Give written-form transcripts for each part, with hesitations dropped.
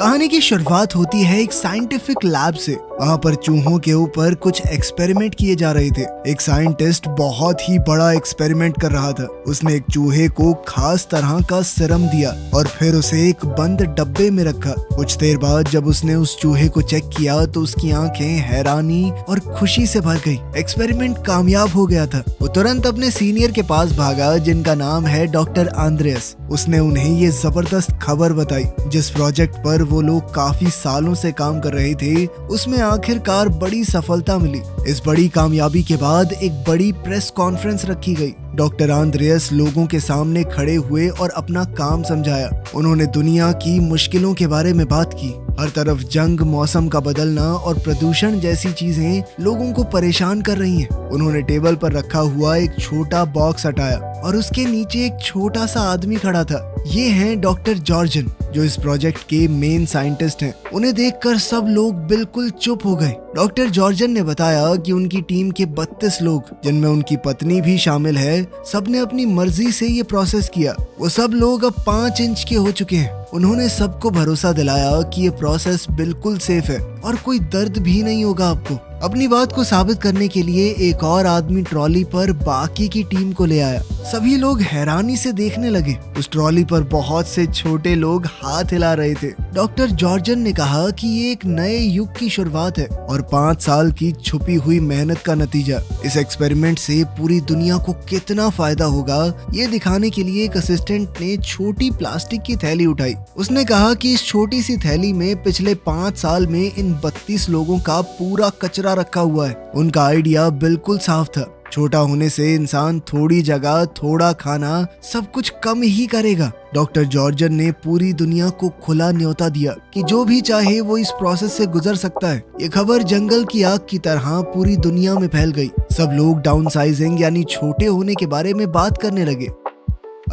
कहानी की शुरुआत होती है एक साइंटिफिक लैब से। वहाँ पर चूहों के ऊपर कुछ एक्सपेरिमेंट किए जा रहे थे। एक साइंटिस्ट बहुत ही बड़ा एक्सपेरिमेंट कर रहा था। उसने एक चूहे को खास तरह का सीरम दिया और फिर उसे एक बंद डब्बे में रखा। कुछ देर बाद जब उसने उस चूहे को चेक किया तो उसकी आंखें हैरानी और खुशी से भर गई। एक्सपेरिमेंट कामयाब हो गया था। वो तुरंत अपने सीनियर के पास भागा जिनका नाम है डॉक्टर आंद्रेयस। उसने उन्हें ये जबरदस्त खबर बताई। जिस प्रोजेक्ट पर वो लोग काफी सालों से काम कर रहे थे उसमें आखिरकार बड़ी सफलता मिली। इस बड़ी कामयाबी के बाद एक बड़ी प्रेस कॉन्फ्रेंस रखी गई। डॉक्टर आंद्रेयस लोगों के सामने खड़े हुए और अपना काम समझाया। उन्होंने दुनिया की मुश्किलों के बारे में बात की। हर तरफ जंग, मौसम का बदलना और प्रदूषण जैसी चीजें लोगों को परेशान कर रही हैं। उन्होंने टेबल पर रखा हुआ एक छोटा बॉक्स हटाया और उसके नीचे एक छोटा सा आदमी खड़ा था। ये हैं डॉक्टर जॉर्जन, जो इस प्रोजेक्ट के मेन साइंटिस्ट हैं। उन्हें देखकर सब लोग बिल्कुल चुप हो गए। डॉक्टर जॉर्जन ने बताया कि उनकी टीम के 32 लोग, जिनमें उनकी पत्नी भी शामिल है, सबने अपनी मर्जी से ये प्रोसेस किया। वो सब लोग अब 5 इंच के हो चुके हैं। उन्होंने सबको भरोसा दिलाया कि ये प्रोसेस बिल्कुल सेफ है और कोई दर्द भी नहीं होगा आपको। अपनी बात को साबित करने के लिए एक और आदमी ट्रॉली पर बाकी की टीम को ले आया। सभी लोग हैरानी से देखने लगे। उस ट्रॉली पर बहुत से छोटे लोग हाथ हिला रहे थे। डॉक्टर जॉर्जन ने कहा कि ये एक नए युग की शुरुआत है और 5 साल की छुपी हुई मेहनत का नतीजा। इस एक्सपेरिमेंट से पूरी दुनिया को कितना फायदा होगा ये दिखाने के लिए एक असिस्टेंट ने छोटी प्लास्टिक की थैली उठाई। उसने कहा कि इस छोटी सी थैली में पिछले 5 साल में इन 32 लोगों का पूरा कचरा रखा हुआ है। उनका आइडिया बिल्कुल साफ था। छोटा होने से इंसान थोड़ी जगह, थोड़ा खाना, सब कुछ कम ही करेगा। डॉक्टर जॉर्जन ने पूरी दुनिया को खुला न्योता दिया कि जो भी चाहे वो इस प्रोसेस से गुजर सकता है। ये खबर जंगल की आग की तरह पूरी दुनिया में फैल गई। सब लोग डाउनसाइजिंग यानी छोटे होने के बारे में बात करने लगे।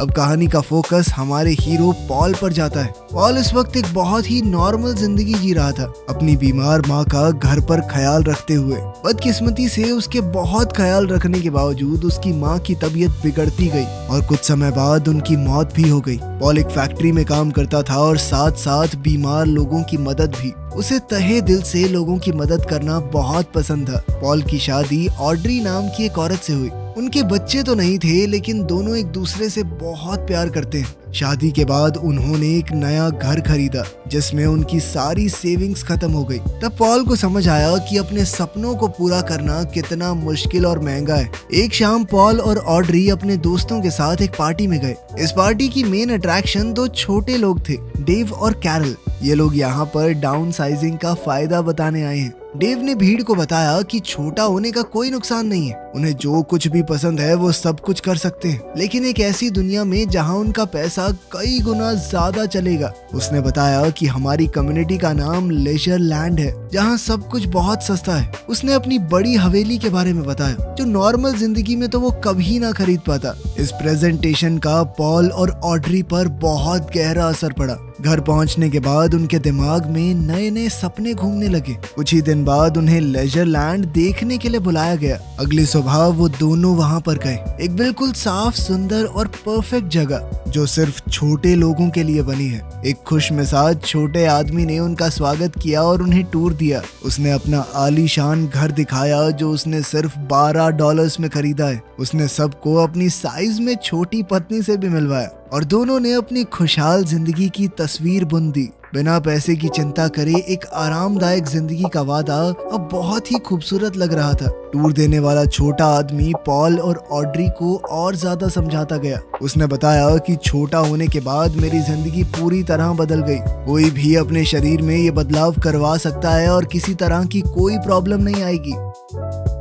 अब कहानी का फोकस हमारे हीरो पॉल पर जाता है। पॉल इस वक्त एक बहुत ही नॉर्मल जिंदगी जी रहा था, अपनी बीमार माँ का घर पर ख्याल रखते हुए। बदकिस्मती से उसके बहुत ख्याल रखने के बावजूद उसकी माँ की तबीयत बिगड़ती गई और कुछ समय बाद उनकी मौत भी हो गई। पॉल एक फैक्ट्री में काम करता था और साथ साथ बीमार लोगों की मदद भी। उसे तहे दिल से लोगों की मदद करना बहुत पसंद था। पॉल की शादी ऑड्री नाम की एक औरत से हुई। उनके बच्चे तो नहीं थे, लेकिन दोनों एक दूसरे से बहुत प्यार करते हैं। शादी के बाद उन्होंने एक नया घर खरीदा जिसमें उनकी सारी सेविंग्स खत्म हो गई। तब पॉल को समझ आया कि अपने सपनों को पूरा करना कितना मुश्किल और महंगा है। एक शाम पॉल और ऑड्री अपने दोस्तों के साथ एक पार्टी में गए। इस पार्टी की मेन अट्रैक्शन 2 छोटे लोग थे, डेव और कैरल। ये लोग यहाँ पर डाउन साइजिंग का फायदा बताने आए हैं। डेव ने भीड़ को बताया कि छोटा होने का कोई नुकसान नहीं है। उन्हें जो कुछ भी पसंद है वो सब कुछ कर सकते हैं, लेकिन एक ऐसी दुनिया में जहाँ उनका पैसा कई गुना ज्यादा चलेगा। उसने बताया कि हमारी कम्युनिटी का नाम लेजर लैंड है, जहाँ सब कुछ बहुत सस्ता है। उसने अपनी बड़ी हवेली के बारे में बताया, जो नॉर्मल जिंदगी में तो वो कभी ना खरीद पाता। इस प्रेजेंटेशन का पॉल और ऑड्री पर बहुत गहरा असर पड़ा। घर पहुंचने के बाद उनके दिमाग में नए नए सपने घूमने लगे। कुछ ही दिन बाद उन्हें लेजर लैंड देखने के लिए बुलाया गया। अगली सुबह वो दोनों वहां पर गए। एक बिल्कुल साफ, सुंदर और परफेक्ट जगह जो सिर्फ छोटे लोगों के लिए बनी है। एक खुशमिजाज छोटे आदमी ने उनका स्वागत किया और उन्हें टूर दिया। उसने अपना आलीशान घर दिखाया जो उसने सिर्फ $12 में खरीदा है। उसने सबको अपनी साइज में छोटी पत्नी से भी मिलवाया और दोनों ने अपनी खुशहाल जिंदगी की तस्वीर बुन दी। बिना पैसे की चिंता करे एक आरामदायक जिंदगी का वादा अब बहुत ही खूबसूरत लग रहा था। टूर देने वाला छोटा आदमी पॉल और ऑड्री को और ज्यादा समझाता गया। उसने बताया कि छोटा होने के बाद मेरी जिंदगी पूरी तरह बदल गई। कोई भी अपने शरीर में ये बदलाव करवा सकता है और किसी तरह की कोई प्रॉब्लम नहीं आएगी।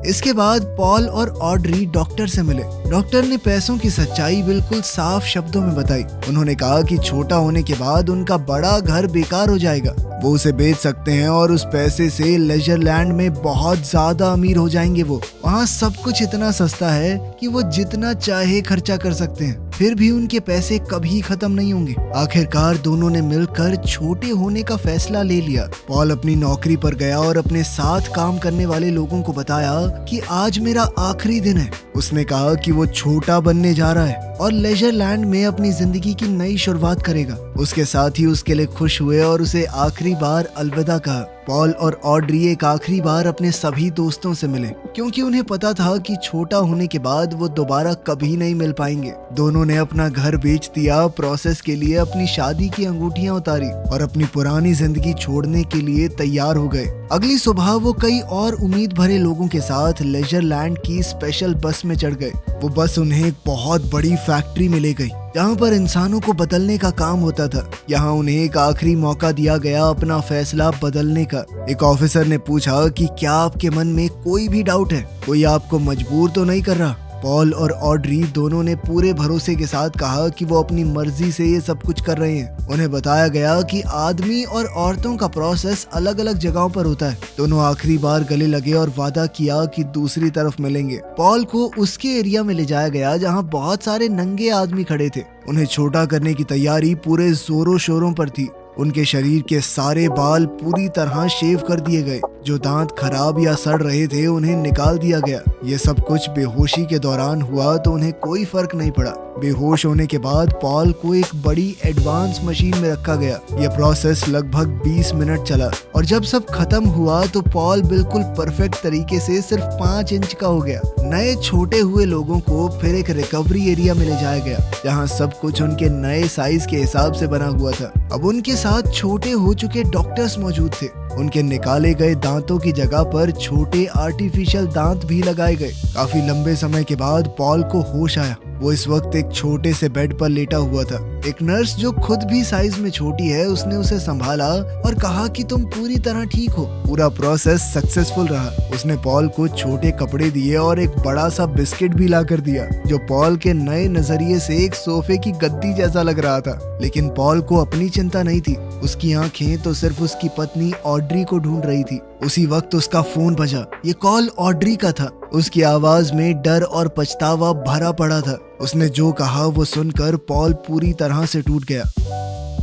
इसके बाद पॉल और ऑड्री डॉक्टर से मिले। डॉक्टर ने पैसों की सच्चाई बिल्कुल साफ शब्दों में बताई। उन्होंने कहा कि छोटा होने के बाद उनका बड़ा घर बेकार हो जाएगा। वो उसे बेच सकते हैं और उस पैसे से लेजर लैंड में बहुत ज्यादा अमीर हो जाएंगे। वो वहाँ सब कुछ इतना सस्ता है कि वो जितना चाहे खर्चा कर सकते हैं, फिर भी उनके पैसे कभी खत्म नहीं होंगे। आखिरकार दोनों ने मिलकर छोटे होने का फैसला ले लिया। पॉल अपनी नौकरी पर गया और अपने साथ काम करने वाले लोगों को बताया कि आज मेरा आखिरी दिन है। उसने कहा कि वो छोटा बनने जा रहा है और लेजरलैंड में अपनी जिंदगी की नई शुरुआत करेगा। उसके साथ ही उसके लिए खुश हुए और उसे आखिरी बार अलविदा कहा। पॉल और ऑड्री एक आखिरी बार अपने सभी दोस्तों से मिले, क्योंकि उन्हें पता था कि छोटा होने के बाद वो दोबारा कभी नहीं मिल पाएंगे। दोनों ने अपना घर बेच दिया, प्रोसेस के लिए अपनी शादी की अंगूठियां उतारी और अपनी पुरानी जिंदगी छोड़ने के लिए तैयार हो गए। अगली सुबह वो कई और उम्मीद भरे लोगों के साथ लेजरलैंड की स्पेशल बस में चढ़ गए। वो बस उन्हें एक बहुत बड़ी फैक्ट्री में ले गई, जहाँ पर इंसानों को बदलने का काम होता था। यहाँ उन्हें एक आखिरी मौका दिया गया अपना फैसला बदलने का। एक ऑफिसर ने पूछा कि क्या आपके मन में कोई भी डाउट है, कोई आपको मजबूर तो नहीं कर रहा? पॉल और ऑड्री दोनों ने पूरे भरोसे के साथ कहा कि वो अपनी मर्जी से ये सब कुछ कर रहे हैं। उन्हें बताया गया कि आदमी और औरतों का प्रोसेस अलग अलग जगहों पर होता है। दोनों आखिरी बार गले लगे और वादा किया कि दूसरी तरफ मिलेंगे। पॉल को उसके एरिया में ले जाया गया जहाँ बहुत सारे नंगे आदमी खड़े थे। उन्हें छोटा करने की तैयारी पूरे जोरों शोरों पर थी। उनके शरीर के सारे बाल पूरी तरह शेव कर दिए गए। जो दांत खराब या सड़ रहे थे उन्हें निकाल दिया गया। ये सब कुछ बेहोशी के दौरान हुआ तो उन्हें कोई फर्क नहीं पड़ा। बेहोश होने के बाद पॉल को एक बड़ी एडवांस मशीन में रखा गया। यह प्रोसेस लगभग 20 मिनट चला और जब सब खत्म हुआ तो पॉल बिल्कुल परफेक्ट तरीके से सिर्फ 5 इंच का हो गया। नए छोटे हुए लोगों को फिर एक रिकवरी एरिया में ले जाया गया, जहाँ सब कुछ उनके नए साइज के हिसाब से बना हुआ था। अब उनके साथ छोटे हो चुके डॉक्टर्स मौजूद थे। उनके निकाले गए दांतों की जगह पर छोटे आर्टिफिशियल दांत भी लगाए गए। काफी लंबे समय के बाद पॉल को होश आया। वो इस वक्त एक छोटे से बेड पर लेटा हुआ था। एक नर्स जो खुद भी साइज में छोटी है, उसने उसे संभाला और कहा कि तुम पूरी तरह ठीक हो। पूरा प्रोसेस सक्सेसफुल रहा। उसने पॉल को छोटे कपड़े दिए और एक बड़ा सा बिस्किट भी ला कर दिया, जो पॉल के नए नजरिए से एक सोफे की गद्दी जैसा लग रहा था। लेकिन पॉल को अपनी चिंता नहीं थी। उसकी आंखें तो सिर्फ उसकी पत्नी ऑड्री को ढूंढ रही थी। उसी वक्त उसका फोन बजा। ये कॉल ऑड्री का था। उसकी आवाज में डर और पछतावा भरा पड़ा था। उसने जो कहा वो सुनकर पॉल पूरी तरह से टूट गया।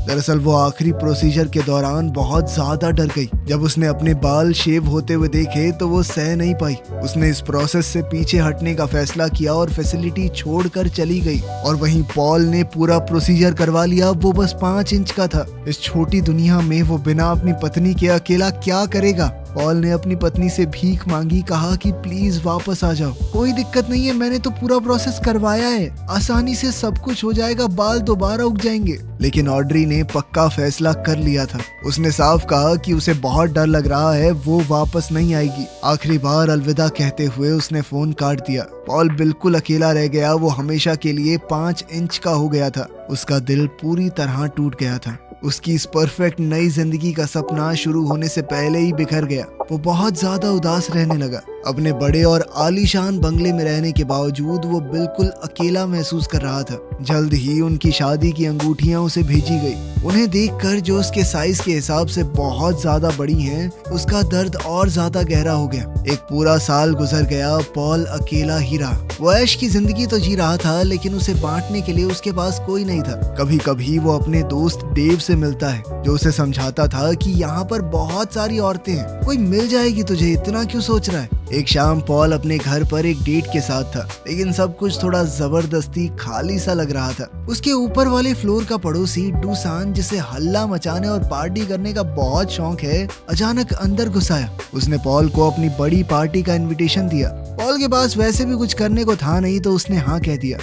दरअसल वो आखिरी प्रोसीजर के दौरान बहुत ज्यादा डर गई। जब उसने अपने बाल शेव होते हुए देखे तो वो सह नहीं पाई। उसने इस प्रोसेस से पीछे हटने का फैसला किया और फैसिलिटी छोड़कर चली गई। और वहीं पॉल ने पूरा प्रोसीजर करवा लिया। वो बस 5 इंच का था। इस छोटी दुनिया में वो बिना अपनी पत्नी के अकेला क्या करेगा? पॉल ने अपनी पत्नी से भीख मांगी, कहा कि प्लीज वापस आ जाओ। कोई दिक्कत नहीं है, मैंने तो पूरा प्रोसेस करवाया है, आसानी से सब कुछ हो जाएगा, बाल दोबारा उग जाएंगे। लेकिन ऑड्री ने पक्का फैसला कर लिया था। उसने साफ कहा कि उसे बहुत डर लग रहा है, वो वापस नहीं आएगी। आखिरी बार अलविदा कहते हुए उसने फोन काट दिया। पॉल बिल्कुल अकेला रह गया। वो हमेशा के लिए 5 इंच का हो गया था। उसका दिल पूरी तरह टूट गया था। उसकी इस परफेक्ट नई जिंदगी का सपना शुरू होने से पहले ही बिखर गया। वो बहुत ज्यादा उदास रहने लगा। अपने बड़े और आलीशान बंगले में रहने के बावजूद वो बिल्कुल अकेला महसूस कर रहा था। जल्द ही उनकी शादी की अंगूठियां उसे भेजी गई। उन्हें देखकर, जो उसके साइज के हिसाब से बहुत ज्यादा बड़ी हैं, उसका दर्द और ज्यादा गहरा हो गया। एक पूरा साल गुजर गया। पॉल अकेला ही रहा। वो ऐश की जिंदगी तो जी रहा था, लेकिन उसे बांटने के लिए उसके पास कोई नहीं था। कभी कभी वो अपने दोस्त डेव से मिलता है, जो उसे समझाता था कि यहाँ पर बहुत सारी औरतें हैं, कोई मिल जाएगी तुझे, इतना क्यों सोच रहा है। एक शाम पॉल अपने घर पर एक डेट के साथ था, लेकिन सब कुछ थोड़ा जबरदस्ती खाली सा लग रहा था। उसके ऊपर वाले फ्लोर का पड़ोसी डूसान, जिसे हल्ला मचाने और पार्टी करने का बहुत शौक है, अचानक अंदर घुस आया। उसने पॉल को अपनी बड़ी पार्टी का इनविटेशन दिया। पॉल के पास वैसे भी कुछ करने को था नहीं, तो उसने हाँ कह दिया।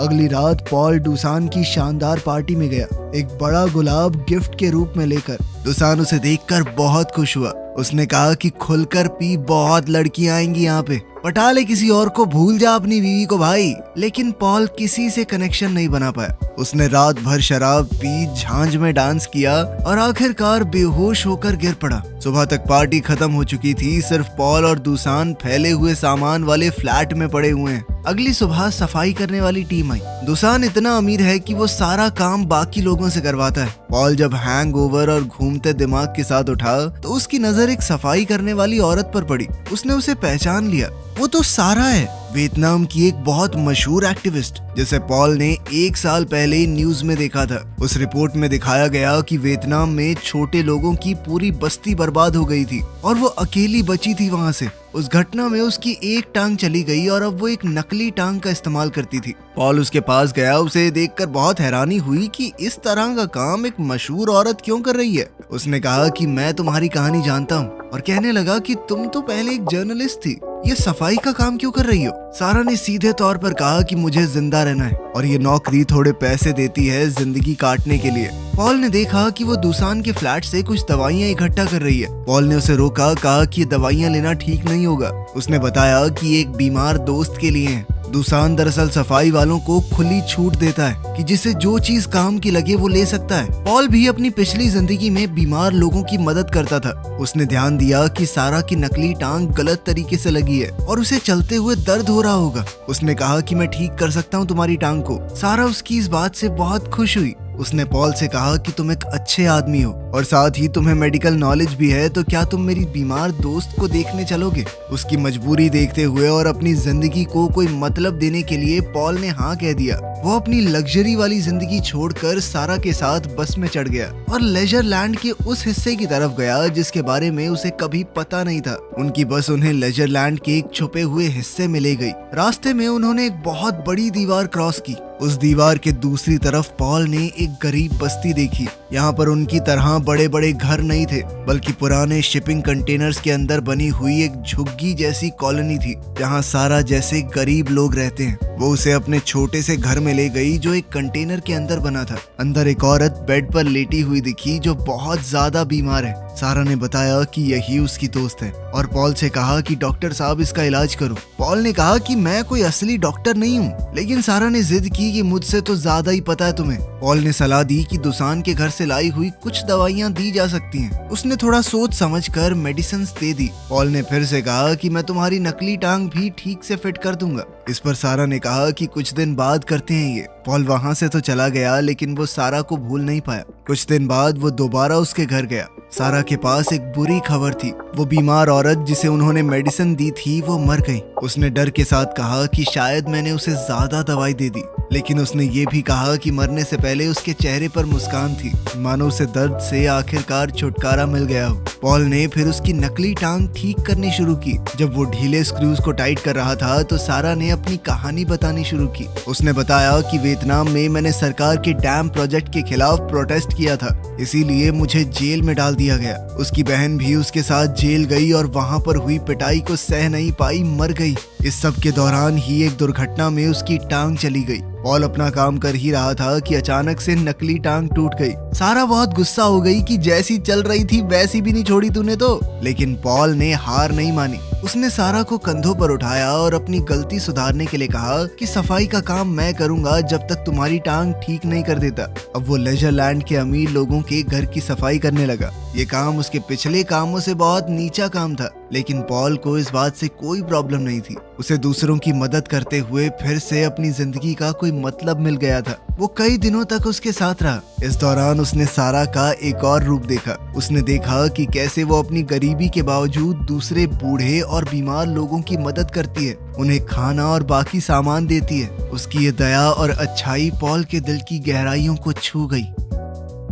अगली रात पॉल डूसान की शानदार पार्टी में गया, एक बड़ा गुलाब गिफ्ट के रूप में लेकर। डूसान उसे देखकर बहुत खुश हुआ। उसने कहा कि खुलकर पी, बहुत लड़कियां आएंगी यहाँ पे, पटा ले किसी और को, भूल जा अपनी बीवी को भाई। लेकिन पॉल किसी से कनेक्शन नहीं बना पाया। उसने रात भर शराब पी, झांझ में डांस किया और आखिरकार बेहोश होकर गिर पड़ा। सुबह तक पार्टी खत्म हो चुकी थी। सिर्फ पॉल और डूसान फैले हुए सामान वाले फ्लैट में पड़े हुए हैं। अगली सुबह सफाई करने वाली टीम आई। डूसान इतना अमीर है कि वो सारा काम बाकी लोगों से करवाता है। पॉल जब हैंगओवर और घूमते दिमाग के साथ उठा तो उसकी नजर एक सफाई करने वाली औरत पर पड़ी। उसने उसे पहचान लिया। वो तो सारा है, वियतनाम की एक बहुत मशहूर एक्टिविस्ट जिसे पॉल ने 1 साल पहले न्यूज में देखा था। उस रिपोर्ट में दिखाया गया कि वियतनाम में छोटे लोगों की पूरी बस्ती बर्बाद हो गई थी और वो अकेली बची थी वहाँ से। उस घटना में उसकी एक टांग चली गई और अब वो एक नकली टांग का इस्तेमाल करती थी। पॉल उसके पास गया, उसे देखकर बहुत हैरानी हुई कि इस तरह का काम एक मशहूर औरत क्यों कर रही है। उसने कहा कि मैं तुम्हारी कहानी जानता हूँ और कहने लगा कि तुम तो पहले एक जर्नलिस्ट थी, ये सफाई का काम क्यों कर रही हो। सारा ने सीधे तौर पर कहा कि मुझे जिंदा रहना है और ये नौकरी थोड़े पैसे देती है जिंदगी काटने के लिए। पॉल ने देखा कि वो दूसान के फ्लैट से कुछ दवाइयाँ इकट्ठा कर रही है। पॉल ने उसे रोका, कहा कि ये दवाइयाँ लेना ठीक नहीं होगा। उसने बताया कि एक बीमार दोस्त के लिए है। दूसान दरअसल सफाई वालों को खुली छूट देता है कि जिसे जो चीज काम की लगे वो ले सकता है। पॉल भी अपनी पिछली जिंदगी में बीमार लोगों की मदद करता था। उसने ध्यान दिया कि सारा की नकली टांग गलत तरीके से लगी है और उसे चलते हुए दर्द हो रहा होगा। उसने कहा कि मैं ठीक कर सकता हूँ तुम्हारी टांग को। सारा उसकी इस बात से बहुत खुश हुई। उसने पॉल से कहा कि तुम एक अच्छे आदमी हो और साथ ही तुम्हें मेडिकल नॉलेज भी है, तो क्या तुम मेरी बीमार दोस्त को देखने चलोगे। उसकी मजबूरी देखते हुए और अपनी जिंदगी को कोई मतलब देने के लिए पॉल ने हाँ कह दिया। वो अपनी लग्जरी वाली जिंदगी छोड़कर सारा के साथ बस में चढ़ गया और लेजर लैंड के उस हिस्से की तरफ गया जिसके बारे में उसे कभी पता नहीं था। उनकी बस उन्हें लेजर लैंड के एक छुपे हुए हिस्से में ले गई। रास्ते में उन्होंने एक बहुत बड़ी दीवार क्रॉस की। उस दीवार के दूसरी तरफ पॉल ने एक गरीब बस्ती देखी। यहाँ पर उनकी तरह बड़े बड़े घर नहीं थे, बल्कि पुराने शिपिंग कंटेनर्स के अंदर बनी हुई एक झुग्गी जैसी कॉलोनी थी जहाँ सारा जैसे गरीब लोग रहते हैं। वो उसे अपने छोटे से घर में ले गई जो एक कंटेनर के अंदर बना था। अंदर एक औरत बेड पर लेटी हुई दिखी जो बहुत ज्यादा बीमार है। सारा ने बताया कि यही उसकी दोस्त है और पॉल से कहा कि डॉक्टर साहब इसका इलाज करो। पॉल ने कहा कि मैं कोई असली डॉक्टर नहीं हूँ, लेकिन सारा ने जिद की कि मुझसे तो ज्यादा ही पता है तुम्हें। पॉल ने सलाह दी कि दूसान के घर से लाई हुई कुछ दवाइयाँ दी जा सकती हैं। उसने थोड़ा सोच समझकर मेडिसिन दे दी। पॉल ने फिर से कहा कि मैं तुम्हारी नकली टांग भी ठीक से फिट कर दूंगा। इस पर सारा ने कहा कि कुछ दिन बाद करते हैं ये। पॉल वहाँ से तो चला गया, लेकिन वो सारा को भूल नहीं पाया। कुछ दिन बाद वो दोबारा उसके घर गया। सारा के पास एक बुरी खबर थी। वो बीमार औरत जिसे उन्होंने मेडिसिन दी थी वो मर गई। उसने डर के साथ कहा कि शायद मैंने उसे ज्यादा दवाई दे दी, लेकिन उसने ये भी कहा कि मरने से पहले उसके चेहरे पर मुस्कान थी, मानो उसे दर्द से आखिरकार छुटकारा मिल गया हो। पॉल ने फिर उसकी नकली टांग ठीक करनी शुरू की। जब वो ढीले स्क्रूज को टाइट कर रहा था तो सारा ने अपनी कहानी बतानी शुरू की। उसने बताया कि वियतनाम में मैंने सरकार के डैम प्रोजेक्ट के खिलाफ प्रोटेस्ट किया था, इसीलिए मुझे जेल में डाल दिया गया। उसकी बहन भी उसके साथ जेल गई और वहाँ पर हुई पिटाई को सह नहीं पाई, मर गई। इस सब के दौरान ही एक दुर्घटना में उसकी टांग चली गई। पॉल अपना काम कर ही रहा था कि अचानक से नकली टांग टूट गई। सारा बहुत गुस्सा हो गई कि जैसी चल रही थी वैसी भी नहीं छोड़ी तूने तो। लेकिन पॉल ने हार नहीं मानी। उसने सारा को कंधों पर उठाया और अपनी गलती सुधारने के लिए कहा कि सफाई का काम मैं करूंगा जब तक तुम्हारी टांग ठीक नहीं कर देता। अब वो लेजर लैंड के अमीर लोगों के घर की सफाई करने लगा। ये काम उसके पिछले कामों से बहुत नीचा काम था, लेकिन पॉल को इस बात से कोई प्रॉब्लम नहीं थी। उसे दूसरों की मदद करते हुए फिर से अपनी जिंदगी का कोई मतलब मिल गया था। वो कई दिनों तक उसके साथ रहा। इस दौरान उसने सारा का एक और रूप देखा। उसने देखा कि कैसे वो अपनी गरीबी के बावजूद दूसरे बूढ़े और बीमार लोगों की मदद करती है, उन्हें खाना और बाकी सामान देती है। उसकी ये दया और अच्छाई पॉल के दिल की गहराइयों को छू गई।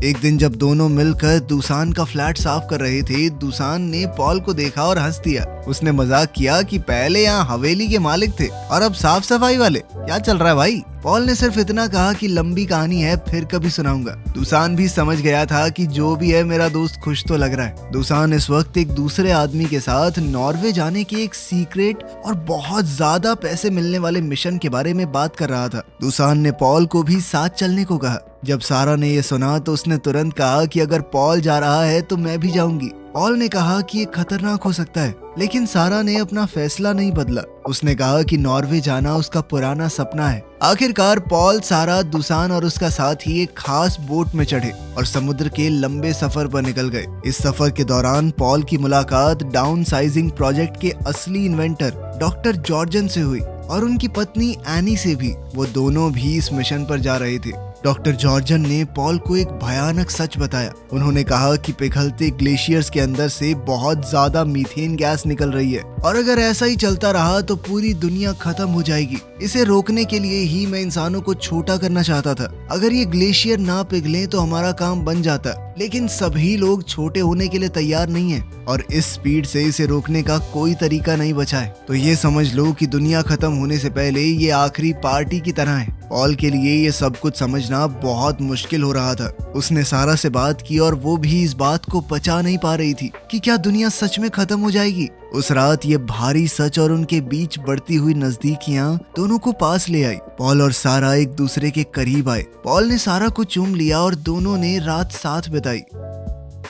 एक दिन जब दोनों मिलकर दूसान का फ्लैट साफ कर रहे थे, दूसान ने पॉल को देखा और हंस दिया। उसने मजाक किया कि पहले यहाँ हवेली के मालिक थे और अब साफ सफाई वाले, क्या चल रहा है भाई। पॉल ने सिर्फ इतना कहा कि लंबी कहानी है, फिर कभी सुनाऊंगा। दूसान भी समझ गया था कि जो भी है मेरा दोस्त खुश तो लग रहा है। दूसान इस वक्त एक दूसरे आदमी के साथ नॉर्वे जाने के एक सीक्रेट और बहुत ज्यादा पैसे मिलने वाले मिशन के बारे में बात कर रहा था। दूसान ने पॉल को भी साथ चलने को कहा। जब सारा ने ये सुना तो उसने तुरंत कहा कि अगर पॉल जा रहा है तो मैं भी जाऊंगी। पॉल ने कहा कि ये खतरनाक हो सकता है, लेकिन सारा ने अपना फैसला नहीं बदला। उसने कहा कि नॉर्वे जाना उसका पुराना सपना है। आखिरकार पॉल, सारा, दूसान और उसका साथी एक खास बोट में चढ़े और समुद्र के लंबे सफर पर निकल गए। इस सफर के दौरान पॉल की मुलाकात डाउन साइजिंग प्रोजेक्ट के असली इन्वेंटर डॉक्टर जॉर्जन से हुई और उनकी पत्नी एनी से भी। वो दोनों भी इस मिशन पर जा रहे थे। डॉक्टर जॉर्जन ने पॉल को एक भयानक सच बताया। उन्होंने कहा कि पिघलते ग्लेशियर्स के अंदर से बहुत ज्यादा मीथेन गैस निकल रही है और अगर ऐसा ही चलता रहा तो पूरी दुनिया खत्म हो जाएगी। इसे रोकने के लिए ही मैं इंसानों को छोटा करना चाहता था। अगर ये ग्लेशियर ना पिघले तो हमारा काम बन जाता, लेकिन सभी लोग छोटे होने के लिए तैयार नहीं है और इस स्पीड से इसे रोकने का कोई तरीका नहीं बचा है। तो ये समझ लो कि दुनिया खत्म होने से पहले ये आखिरी पार्टी की तरह है। पॉल के लिए ये सब कुछ समझना बहुत मुश्किल हो रहा था। उसने सारा से बात की और वो भी इस बात को पचा नहीं पा रही थी कि क्या दुनिया सच में खत्म हो जाएगी। उस रात ये भारी सच और उनके बीच बढ़ती हुई नजदीकियां दोनों को पास ले आई। पॉल और सारा एक दूसरे के करीब आए। पॉल ने सारा को चूम लिया और दोनों ने रात साथ बिताई।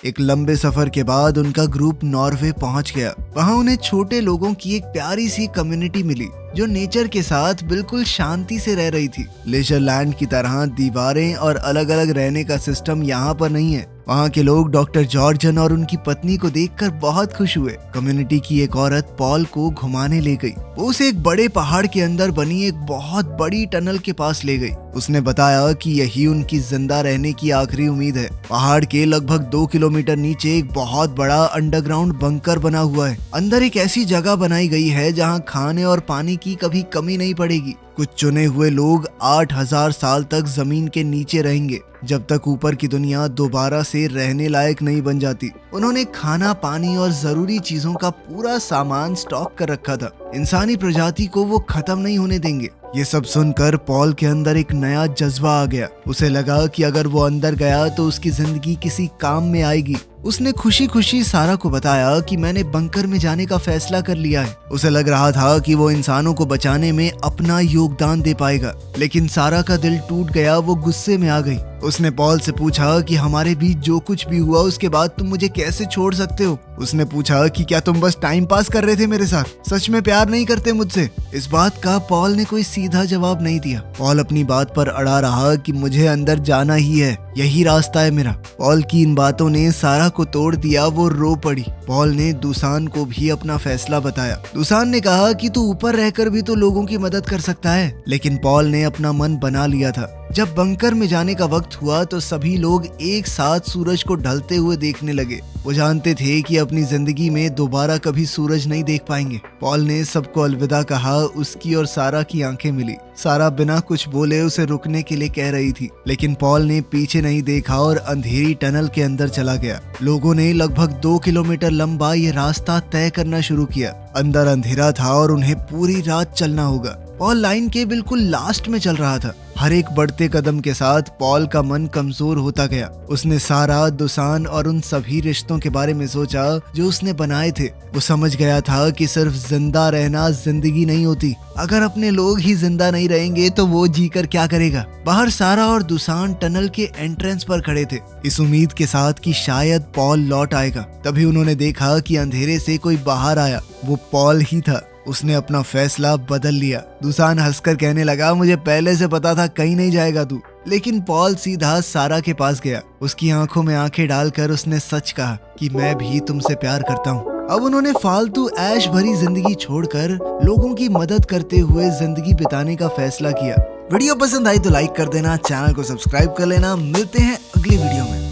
एक लंबे सफर के बाद उनका ग्रुप नॉर्वे पहुंच गया। वहां उन्हें छोटे लोगों की एक प्यारी सी कम्युनिटी मिली जो नेचर के साथ बिल्कुल शांति से रह रही थी। लेजर लैंड की तरह दीवारें और अलग अलग रहने का सिस्टम यहाँ पर नहीं है। वहाँ के लोग डॉक्टर जॉर्जन और उनकी पत्नी को देखकर बहुत खुश हुए। कम्युनिटी की एक औरत पॉल को घुमाने ले गई। वो उसे एक बड़े पहाड़ के अंदर बनी एक बहुत बड़ी टनल के पास ले गई। उसने बताया कि यही उनकी जिंदा रहने की आखिरी उम्मीद है। पहाड़ के लगभग 2 किलोमीटर नीचे एक बहुत बड़ा अंडरग्राउंड बंकर बना हुआ है। अंदर एक ऐसी जगह बनाई गई है जहाँ खाने और पानी की कभी कमी नहीं पड़ेगी। कुछ चुने हुए लोग 8000 साल तक जमीन के नीचे रहेंगे जब तक ऊपर की दुनिया दोबारा से रहने लायक नहीं बन जाती। उन्होंने खाना, पानी और जरूरी चीजों का पूरा सामान स्टॉक कर रखा था। इंसानी प्रजाति को वो खत्म नहीं होने देंगे। ये सब सुनकर पॉल के अंदर एक नया जज्बा आ गया। उसे लगा कि अगर वो अंदर गया तो उसकी जिंदगी किसी काम में आएगी। उसने खुशी खुशी सारा को बताया कि मैंने बंकर में जाने का फैसला कर लिया है। उसे लग रहा था कि वो इंसानों को बचाने में अपना योगदान दे पाएगा, लेकिन सारा का दिल टूट गया। वो गुस्से में आ गई। उसने पॉल से पूछा कि हमारे बीच जो कुछ भी हुआ उसके बाद तुम मुझे कैसे छोड़ सकते हो। उसने पूछा कि क्या तुम बस टाइम पास कर रहे थे मेरे साथ, सच में प्यार नहीं करते मुझसे। इस बात का पॉल ने कोई सीधा जवाब नहीं दिया। पॉल अपनी बात पर अड़ा रहा कि मुझे अंदर जाना ही है, यही रास्ता है मेरा। पॉल की इन बातों ने सारा को तोड़ दिया। वो रो पड़ी। पॉल ने दुसान को भी अपना फैसला बताया। दुसान ने कहा कि तू ऊपर रहकर भी तो लोगों की मदद कर सकता है, लेकिन पॉल ने अपना मन बना लिया था। जब बंकर में जाने का वक्त हुआ तो सभी लोग एक साथ सूरज को ढलते हुए देखने लगे। वो जानते थे कि अपनी जिंदगी में दोबारा कभी सूरज नहीं देख पाएंगे। पॉल ने सबको अलविदा कहा। उसकी और सारा की आंखें मिली। सारा बिना कुछ बोले उसे रुकने के लिए कह रही थी, लेकिन पॉल ने पीछे नहीं देखा और अंधेरी टनल के अंदर चला गया। लोगों ने लगभग 2 किलोमीटर लंबा ये रास्ता तय करना शुरू किया। अंदर अंधेरा था और उन्हें पूरी रात चलना होगा। पॉल लाइन के बिल्कुल लास्ट में चल रहा था। हर एक बढ़ते कदम के साथ पॉल का मन कमजोर होता गया। उसने सारा, दुसान और उन सभी रिश्तों के बारे में सोचा जो उसने बनाए थे। वो समझ गया था कि सिर्फ जिंदा रहना जिंदगी नहीं होती। अगर अपने लोग ही जिंदा नहीं रहेंगे तो वो जीकर क्या करेगा। बाहर सारा और दुसान टनल के एंट्रेंस पर खड़े थे, इस उम्मीद के साथ कि शायद पॉल लौट आएगा। तभी उन्होंने देखा कि अंधेरे से कोई बाहर आया। वो पॉल ही था। उसने अपना फैसला बदल लिया। दुसान हंसकर कहने लगा, मुझे पहले से पता था कहीं नहीं जाएगा तू। लेकिन पॉल सीधा सारा के पास गया। उसकी आंखों में आंखें डालकर उसने सच कहा कि मैं भी तुमसे प्यार करता हूँ। अब उन्होंने फालतू ऐश भरी जिंदगी छोड़कर लोगों की मदद करते हुए जिंदगी बिताने का फैसला किया। वीडियो पसंद आई तो लाइक कर देना, चैनल को सब्सक्राइब कर लेना। मिलते हैं अगली वीडियो में।